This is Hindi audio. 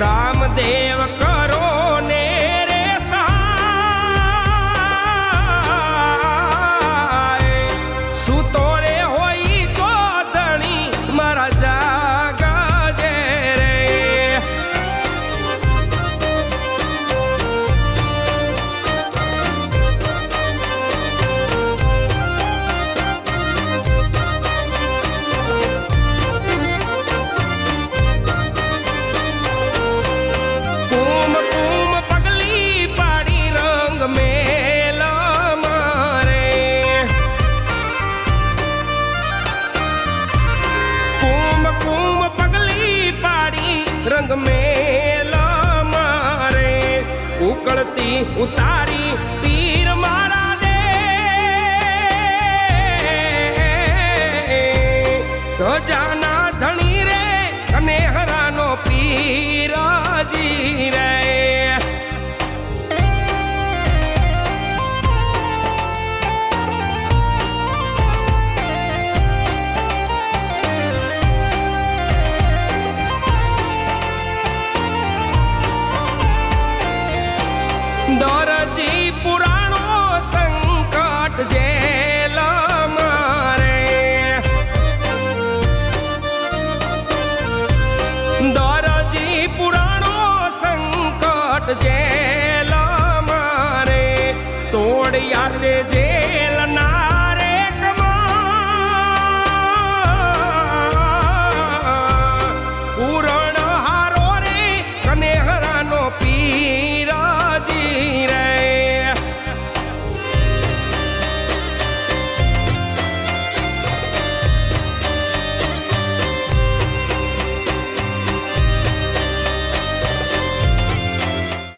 રામદેવ કરો ને રે સહાય સુતો રે હોય તો ધણી મારા જાગજે રે रंग मेला मारे उकड़ती उतारी पीर मारा दे तो जाना धनी रे कने हरानो पीराजी रे दौरजी पुराणो संकट जेल मारे दौरजी पुराणो संकट जेल मारे तोड़ यादे